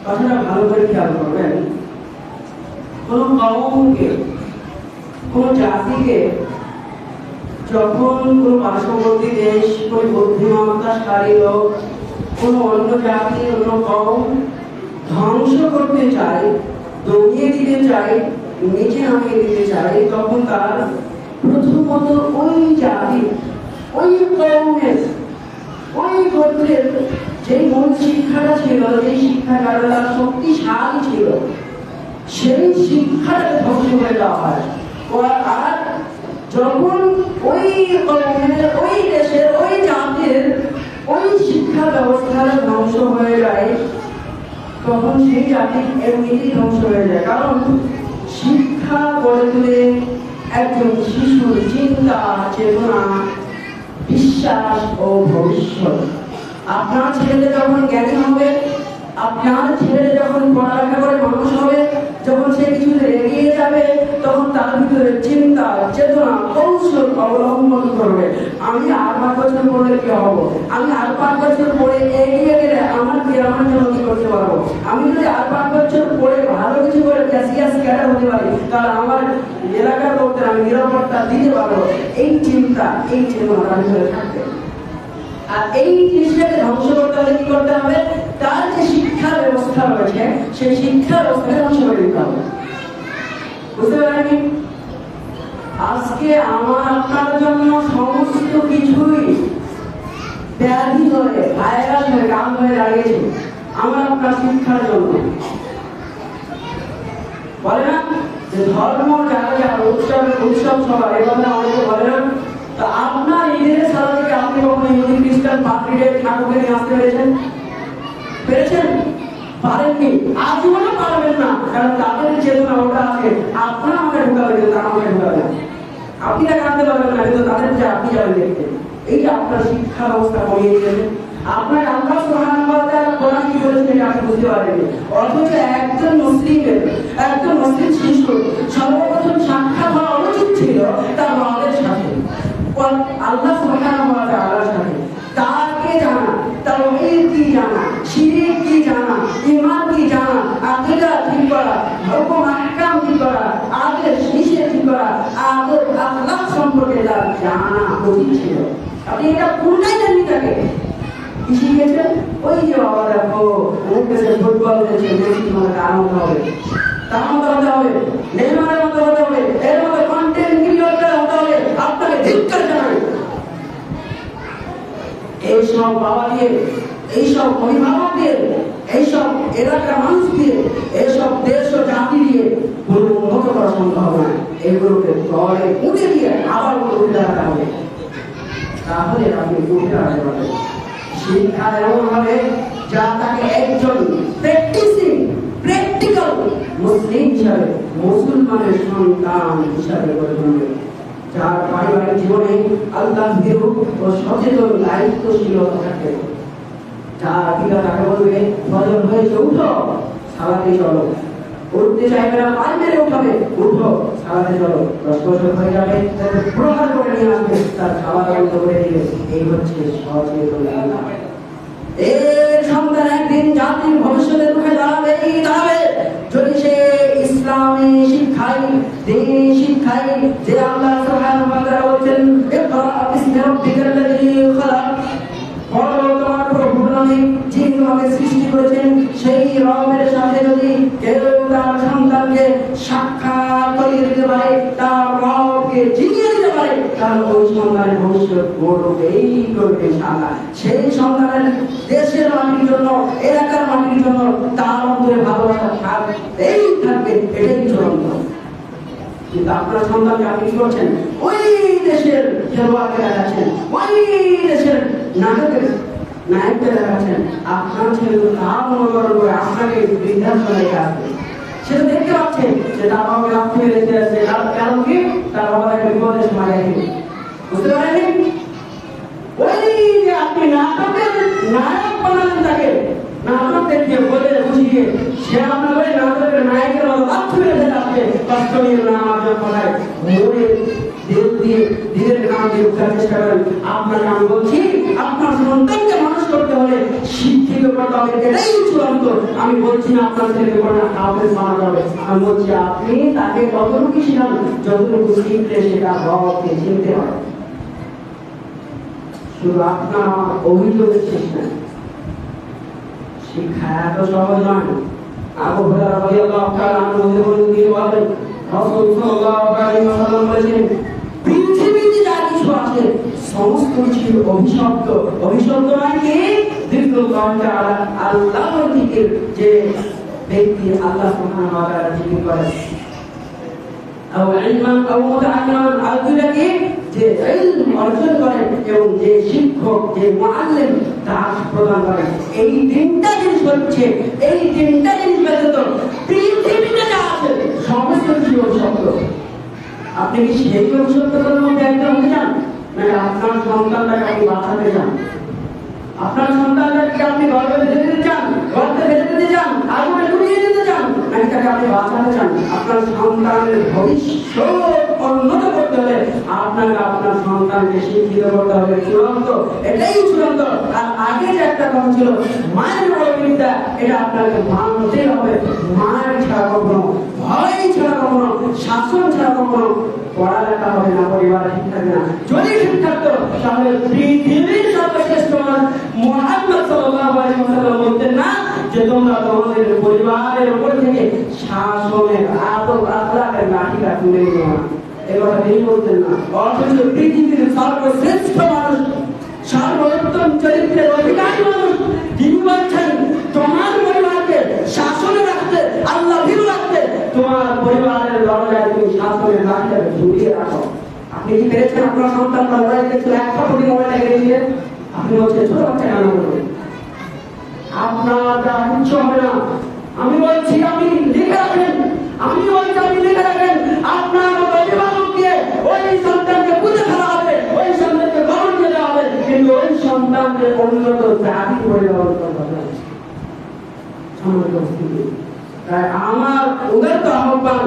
কথাটা ভালো করে খেয়াল করবেন। কোন কওমকে, কোন জাতিকে যখন কোন পার্শ্ববর্তী দেশ, কোন বুদ্ধিমত্তাশালী লোক, কোন অন্য জাতি, অন্য কওম ধ্বংস করতে চায়, দমিয়ে দিতে চায়, নিচে নামিয়ে দিতে চায়, তখন তার প্রথমত ওই জাতি, ওই কওমের, ওই গোত্রের যে মূল শিক্ষাটা ছিল, যে শিক্ষাটা তার শক্তিশালী ছিল, সেই শিক্ষাটাকে ধ্বংস করে দেওয়া হয়। আর যখন ওই কওমের, ওই দেশের, ওই জাতির ওই শিক্ষা ব্যবস্থাটা ধ্বংস হয়ে যায়, তখন সেই জাতি এমনিতেই ধ্বংস হয়ে যায়। কারণ শিক্ষা গড়ে তুলে একজন শিশুর চিন্তা, চেতনা, বিশ্বাস ও ভবিষ্যৎ। আপনার ছেলে যখন জ্ঞানী হবে, আপনার ছেলে যখন পড়ালেখা করে মানুষ হবে, যখন সে কিছুতে এগিয়ে যাবে, তখন তার ভিতরে চিন্তা, চেতনা, কৌশল অবলম্বন করবে। আমি আর 5 বছর পরে কি হব, আমি আর 5 বছর পরে এগিয়ে গেলে আমার জন্য কি করতে পারবো, আমি যদি আর 5 বছর পরে ভালো কিছু করে ক্যাশিয়াস ক্যাডার হতে পারি, তাহলে আমার এলাকার লোকদের আমি নিরাপত্তা দিতে পারবো। এই চিন্তা, এই চেতনা তার ভিতরে থাকবে। আর এই জিনিসটাকে ধ্বংস করতে হলে কি করতে হবে? তার যে শিক্ষা ব্যবস্থা রয়েছে, সেই শিক্ষা ব্যবস্থাকে ধ্বংস করে দিতে হবে। বুঝতে পারেন? আজকে আমার আপনার জন্য সমস্ত কিছুই ব্যাধি হয়ে, ভাইরাস হয়ে, কাম হয়ে দাঁড়িয়েছে আমার আপনার শিক্ষার জন্য। বলে না যে ধর্ম যারা যারা উৎসব সবার, এই কথা অনেকে বলে না। তো আপনার ঈদের সারা থেকে আপনি কখনো ইহুদি, খ্রিস্টান, পাদ্রীদের ঠাকুরকে নিয়ে আসতে পেরেছেন? পারেননি, আজীবনও পারবেন না। কারণ তাদের চেতনা ওটা আছে, আপনার আমাকে ঢুকাবে, তারা আমাকে ঢুকাবে না। আপনি তাকে আনতে পারবেন না, কিন্তু তাদের যে আপনি যাবেন দেখতে। এইটা আপনার শিক্ষা ব্যবস্থা কমিয়ে দিয়েছে। আপনার আল্লাহ সুবহানাহু ওয়া তাআলা কোরআন কি বলেছেন এটা আপনি বুঝতে পারবেন। অথচ একজন মুসলিম শিশু সর্বপ্রথম সাক্ষাৎ হওয়া উচিত ছিল তার মায়ের সাথে, আল্লাহ সুবহানাহু ওয়া তাআলার সাথে। তাকে জানা, তাওহীদ কি জানা, শিরক কি জানা, ঈমান কি জানা, আকীদা ঠিক করা, হুকুম আহকাম ঠিক করা, আদেশ নিষেধ ঠিক করা, আদব আখলাক সম্পর্কে তার জানা উচিত ছিল। আপনি এটা পুরোটাই জানি তাকে কি শিখেছেন? ওই যে বাবা দেখো মুখে ফুটবল খেলছে, মেসি তোমাকে আনন্দ হবে, তার মতো হতে হবে, নেইমারের মতো হতে হবে, এর মতো কন্টেন্ট ক্রিয়েটর হতে হবে, আপনাকে ধিক্কার জানাই। এইসব বাবা দিয়ে, এইসব অভিভাবক দিয়ে, এইসব এলাকার মানুষ দিয়ে, এইসব দেশ ও জাতি দিয়ে কোনো উন্নত করা সম্ভব নয়। এগুলোকে দলে উঠে দিয়ে আবার উঠে দাঁড়াতে হবে, তাহলে আপনি উঠে দাঁড়াতে পারবেন। শিক্ষা এমন হবে যা তাকে একজন প্র্যাকটিক্যাল মুসলিম হিসাবে, মুসলমানের সন্তান হিসাবে গড়ে তুলবে, যার পারিবারিক জীবনে আল্লাহ ভীরু ও সচেতন দায়িত্বশীলতা থাকবে। যার পিতা তাকে বলবে ফজর হয়েছে উঠো, সালাতে চলো, উঠতে চাইবে না, পায়ে মেরে উঠাবে, উঠো সালাতে চলো। 10 বছর হয়ে যাবে, তাকে প্রহার করে নিয়ে আসবে, তার খাওয়া বন্ধ করে দিবে। এই হচ্ছে সচেতন। এর সন্তান একদিন জাতির ভবিষ্যতের মুখে দাঁড়াবে যদি সে ইসলামী শিক্ষায়, দ্বীনি শিক্ষায়, যে আল্লাহ সুবহানাহু ওয়া তাআলা বলেছেন ইকরা বিসমি রাব্বিকাল্লাযী খালাক, পড়ো তোমার প্রভুর নামে যিনি তোমাকে সৃষ্টি করেছেন, সেই রবের সাথে যদি কেউ তার সন্তানকে সাক্ষাৎ করিয়ে দিতে পারে, তার রবকে জিনিয়ে দিতে পারে, তাহলে ওই সন্তানের ভবিষ্যৎ গড়বেই করবে ইনশাআল্লাহ। সেই সন্তানের দেশের মাটির জন্য, এলাকার মাটির জন্য তার অন্তরে ভালোবাসা থাকবে, এটাই চূড়ান্ত। কিন্তু আপনার সন্তানকে আপনি কি করছেন? ওই দেশের খেলোয়াড়কে দেখাচ্ছেন, ওই দেশের নায়ককে দেখাচ্ছেন। আপনার ছেলে তো তার অনুকরণ করে আপনাকে বৃদ্ধাশ্রমে রেখে আসবে। সেটা দেখতে পাচ্ছেন যে তার বাবাকে রাখতে রেখে আসছে, তার কারণ কি? তার বাবা তাকে বিপদের সময় রেখে। বুঝতে পারেন? ওই যে আপনি নাটকের নায়ক বানালেন তাকে, নাটক দেখিয়ে বলে বুঝিয়ে, সে আপনার ওই নাটকের নায়কের মতো রাখতে রেখে যাচ্ছে। কষ্ট নিয়ে না আমার কথায় মনে দিনের নাম দিয়ে উঠার চেষ্টা করেন। আপনাকে আমি বলছি, আপনার সন্তানকে মানুষ করতে হলে শিক্ষিত করতে হবে, এটাই চূড়ান্ত। আমি বলছি না আপনার ছেলেকে করে হাফেজ বানাতে হবে, আমি বলছি আপনি তাকে কতটুকু শিখান, যতটুকু শিখলে সেটা রবকে চিনতে পারে। শুধু আপনার অভিযোগের শেষ নেই, শিক্ষা এত সহজ নয়। আবু হুরায়রা রাদিয়াল্লাহু তাআলা আনহু বলেন, রাসূল সাল্লাল্লাহু আলাইহি ওয়াসাল্লাম বলেছেন, পৃথিবীতে যা কিছু আছে সমস্ত কিছু অভিশপ্ত। অভিশপ্ত মানে কি? আল্লাহর দিকে যে ব্যক্তি আল্লাহ সুবহানাহু ওয়া তাআলা জিকির করে, আও ইলমান আও মুতাআল্লিমান, আর দুইটাকে যে ইলম অর্জন করে এবং যে শিক্ষক যে মুআল্লিম দাস প্রদান করে। এই তিনটা জিনিস হচ্ছে, এই তিনটা জিনিস ব্যতীত পৃথিবীতে যা আছে সমস্ত কিছু অভিশপ্ত। আপনি কি সেই অভিশপ্ততার মধ্যে একজন হতে চান, নাকি আপনার সন্তানটাকে আপনি বাঁচাতে চান? আপনার সন্তানটাকে আপনি গর্ভে বেঁধে দিতে চান, গর্ভে বেঁধে দিতে চান, আগুনে ডুবিয়ে দিতে চান, নাকি তাকে আপনি বাঁচাতে চান? আপনার সন্তানের ভবিষ্যৎ উন্নত করতে হলে আপনাকে আপনার সন্তানকে শিক্ষিত করতে হবে, চূড়ান্ত, এটাই চূড়ান্ত। আর আগে যে একটা কথা ছিল মায়ের বড় বিদ্যা, এটা আপনাকে মানতেই হবে। মায়ের ছাড়া কখনো, ভয় ছাড়া কখনো, শাসন ছাড়া কখনো পড়ালেখা হবে না, পরিবার ঠিক থাকবে না। যদি ঠিক থাকতো তাহলে পৃথিবীর সর্বশ্রেষ্ঠ মানুষ মুহাম্মদ সাল্লাল্লাহু আলাইহি ওয়াসাল্লাম বলতেন না যে তোমরা তোমাদের পরিবারের উপর থেকে শাসনের আদব আখলাকের লাঠিটা তুলে নিও না, এই কথা তিনি বলতেন না। অথচ পৃথিবীর সর্বশ্রেষ্ঠ মানুষ, সর্বোত্তম চরিত্রের অধিকারী মানুষ, তিনি বলছেন তোমার পরিবারকে শাসনে রাখতে, আল্লাহ ভীরু রাখতে তোমার পরিবারের দরজায় তুমি শাসনের লাঠিটাকে ঝুলিয়ে রাখো। আপনি কি পেরেছেন আপনার সন্তানরা মোবাইল দেখছিল, একটা কোটি মোবাইল লেগে দিয়ে আপনি বলছেন ছোট বাচ্চা কেন বলবেন? আপনার দ্বারা কিচ্ছু হবে না। আমি বলছি আপনি লিখে রাখেন, আমি বলছি আপনি লিখে রাখেন, আপনার অভিভাবক দিয়ে ওই সন্তানকে বুঝে ফেলা হবে, ওই সন্তানকে গরম দিয়ে দেওয়া হবে, কিন্তু ওই সন্তানকে উন্নত জাতি পরিবার করতে হবে। তাই আমার উদারত আহ্বান,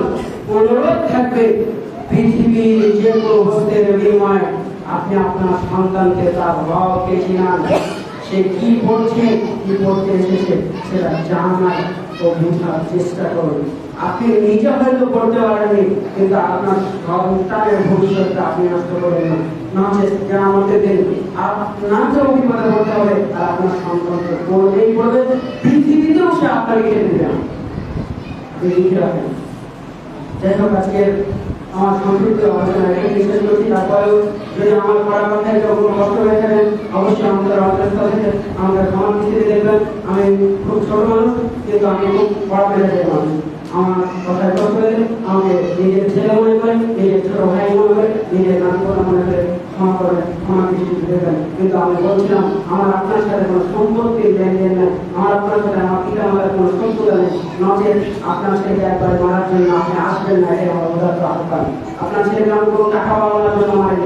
অনুরোধ থাকবে, পৃথিবীর যে কোনো বস্তুর বিনিময়ে আপনি আপনার সন্তানকে তার রবকে চিনান, সে কি পড়ছে, কি পড়তে এসেছে সেটা জানার ও বোঝার চেষ্টা করুন। আপনি নিজে হয়তো পড়তে পারেননি, কিন্তু আপনার সন্তানের ভবিষ্যৎটা আপনি নষ্ট করবেন না। আমাদের আপনাকে অভিজ্ঞতা করতে হবে, আর আপনার সন্তানকে পড়বেই পড়বে, পৃথিবীতেও সে আপনাকে খেতে দেবে না। লিখে রাখেন। যাই হোক, আজকে আমার সংক্ষিপ্ত আলোচনা এখানে শেষ করছি। তারপরেও যদি আমার পড়া কথায় কোনো কষ্ট হয়ে থাকেন, অবশ্যই আমাদের আমাদের সমাজ দৃষ্টিতে দেখবেন। আমি খুব ছোট মানুষ, কিন্তু আমি খুব পড়া পেয়ে যাই মানুষ। আমার কথায় কষ্ট হয়ে আমাকে নিজের ছেলে মনে করে, নিজের ছোট ভাই মনে করে, নিজের নাতিপোতা মনে করে ক্ষমা করে, ক্ষমা দৃষ্টিতে দেখবেন। কিন্তু আমি বলছিলাম আমার আপনার সাথে কোনো সম্পত্তির লেনদেন নেই, আমার আপনার সাথে আমার পিতা মাতার কোনো সম্পর্ক নেই, নচেত আপনার ছেলেকে একবার মারার জন্য আপনি আসবেন না, এটাই আমার উদারত আহ্বান। আপনার ছেলেকে আমি কোনো টাকা পাওয়ার জন্য মারিনি।